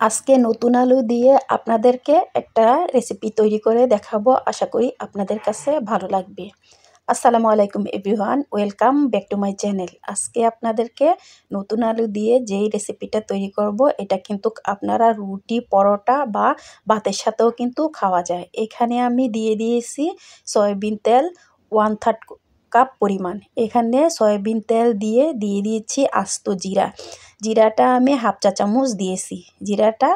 আজকে নতুন আলু দিয়ে আপনাদেরকে একটা রেসিপি তৈরি করে দেখাবো। আশা করি আপনাদের কাছে ভালো লাগবে। আসসালামু আলাইকুম everyone, welcome back to my channel. আজকে আপনাদেরকে নতুন আলু দিয়ে যেই রেসিপিটা তৈরি করব, এটা কিন্তু আপনারা রুটি, পরোটা বা ভাতের সাথেও কিন্তু খাওয়া যায়। এখানে আমি দিয়ে দিয়েছি সয়াবিন তেল 1/3 কাপ পরিমাণ। এখানে সয়াবিন তেল দিয়ে দিয়েছি আস্ত জিরা। জিরাটা আমি হাফ চা চামচ দিয়েছি। জিরাটা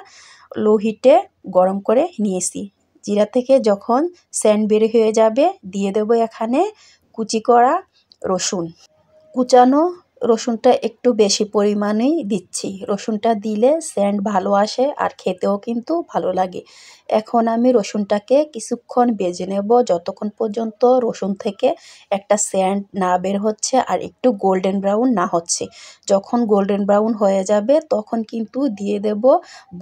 লো হিটে গরম করে নিয়েছি। জিরা থেকে যখন সেন্ট বের হয়ে যাবে, দিয়ে দেবো এখানে কুচি করা রসুন। কুচানো রসুনটা একটু বেশি পরিমাণেই দিচ্ছি। রসুনটা দিলে সেন্ট ভালো আসে আর খেতেও কিন্তু ভালো লাগে। এখন আমি রসুনটাকে কিছুক্ষণ ভেজে নেব, যতক্ষণ পর্যন্ত রসুন থেকে একটা সেন্ট না বের হচ্ছে আর একটু গোল্ডেন ব্রাউন না হচ্ছে। যখন গোল্ডেন ব্রাউন হয়ে যাবে তখন কিন্তু দিয়ে দেব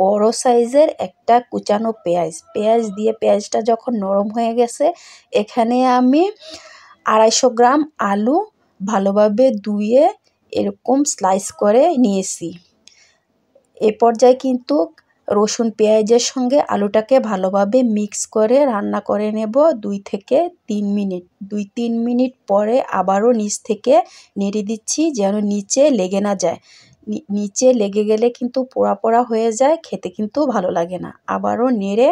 বড় সাইজের একটা কুচানো পেঁয়াজ। পেঁয়াজ দিয়ে পেঁয়াজটা যখন নরম হয়ে গেছে, এখানে আমি 250 গ্রাম আলু ভালোভাবে ধুয়ে এরকম স্লাইস করে নিয়েছি। এ পর্যায়ে কিন্তু রসুন পেঁয়াজের সঙ্গে আলুটাকে ভালোভাবে মিক্স করে রান্না করে নেব 2 থেকে 3 মিনিট। 2-3 মিনিট পরে আবারও নিচ থেকে নেড়ে দিচ্ছি যেন নিচে লেগে না যায়। নিচে লেগে গেলে কিন্তু পোড়া পোড়া হয়ে যায়, খেতে কিন্তু ভালো লাগে না। আবারও নেড়ে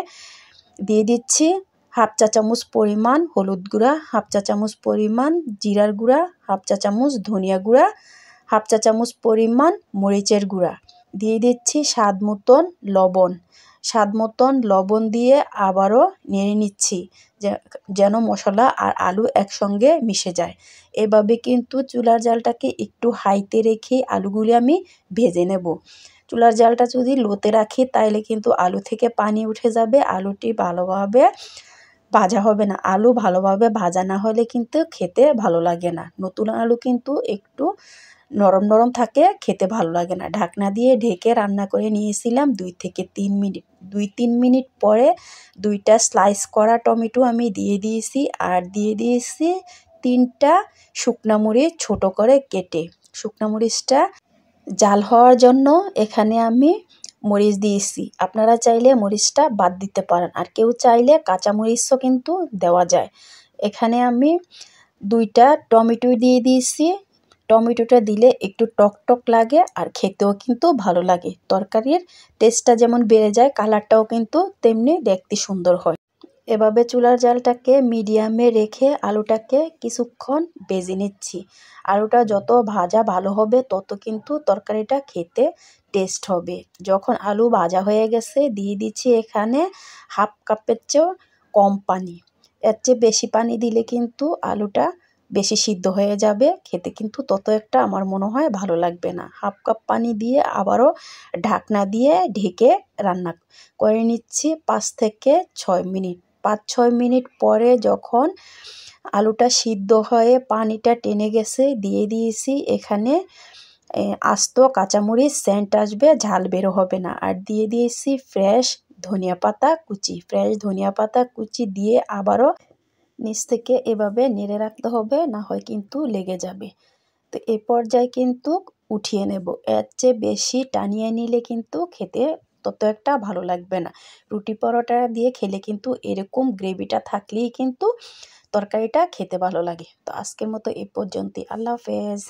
দিয়ে দিচ্ছি হাফ চা চামচ পরিমাণ হলুদ গুঁড়া, হাফ চা চামচ পরিমাণ জিরার গুঁড়া, হাফ চা চামচ ধনিয়া গুঁড়া, হাফ চা চামচ পরিমাণ মরিচের গুঁড়া। দিয়ে দিচ্ছি স্বাদ মতন লবণ। স্বাদ মতন লবণ দিয়ে আবারও নেড়ে নিচ্ছি যেন মশলা আর আলু একসঙ্গে মিশে যায়। এভাবে কিন্তু চুলার জালটাকে একটু হাইতে রেখে আলুগুলি আমি ভেজে নেব। চুলার জালটা যদি লোতে রাখি তাইলে কিন্তু আলু থেকে পানি উঠে যাবে, আলুটি ভালোভাবে ভাজা হবে না। আলু ভালোভাবে ভাজা না হলে কিন্তু খেতে ভালো লাগে না। নতুন আলু কিন্তু একটু নরম নরম থাকে, খেতে ভালো লাগে না। ঢাকনা দিয়ে ঢেকে রান্না করে নিয়েছিলাম 2 থেকে 3 মিনিট। 2-3 মিনিট পরে 2টা স্লাইস করা টমেটো আমি দিয়ে দিয়েছি আর দিয়ে দিয়েছি 3টা শুকনা মরিচ ছোট করে কেটে। শুকনা মরিচটা জাল হওয়ার জন্য এখানে আমি মরিচ দিয়েছি। আপনারা চাইলে মরিচটা বাদ দিতে পারেন, আর কেউ চাইলে কাঁচা মরিচও কিন্তু দেওয়া যায়। এখানে আমি 2টা টমেটো দিয়ে দিয়েছি। টমেটোটা দিলে একটু টক টক লাগে আর খেতেও কিন্তু ভালো লাগে। তরকারির টেস্টটা যেমন বেড়ে যায়, কালারটাও কিন্তু তেমনি দেখতে সুন্দর হয়। এভাবে চুলার জালটাকে মিডিয়ামে রেখে আলুটাকে কিছুক্ষণ ভেজে নিচ্ছি। আলুটা যত ভাজা ভালো হবে তত কিন্তু তরকারিটা খেতে টেস্ট হবে। যখন আলু ভাজা হয়ে গেছে, দিয়ে দিচ্ছি এখানে হাফ কাপের চেয়েও কম পানি। এর চেয়ে বেশি পানি দিলে কিন্তু আলুটা বেশি সিদ্ধ হয়ে যাবে, খেতে কিন্তু তত একটা আমার মনে হয় ভালো লাগবে না। হাফ কাপ পানি দিয়ে আবারও ঢাকনা দিয়ে ঢেকে রান্না করে নিচ্ছি 5 থেকে 6 মিনিট। 5-6 মিনিট পরে যখন আলুটা সিদ্ধ হয়ে পানিটা টেনে গেছে, দিয়ে দিয়েছি এখানে আস্ত কাঁচামরিচ, সেন্ট আসবে, ঝাল বেরো হবে না। আর দিয়ে দিয়েছি ফ্রেশ ধনিয়া পাতা কুচি। ফ্রেশ ধনিয়া পাতা কুচি দিয়ে আবারও নিচ থেকে এভাবে নেড়ে রাখতে হবে, না হয় কিন্তু লেগে যাবে। তো এ পর্যায়ে কিন্তু উঠিয়ে নেব। এর চেয়ে বেশি টানিয়ে নিলে কিন্তু খেতে তত একটা ভালো লাগবে না। রুটি পরোটা দিয়ে খেলে কিন্তু এরকম গ্রেভিটা থাকলেই কিন্তু তরকারিটা খেতে ভালো লাগে। তো আজকের মতো এ পর্যন্তই। আল্লাহ হাফেজ।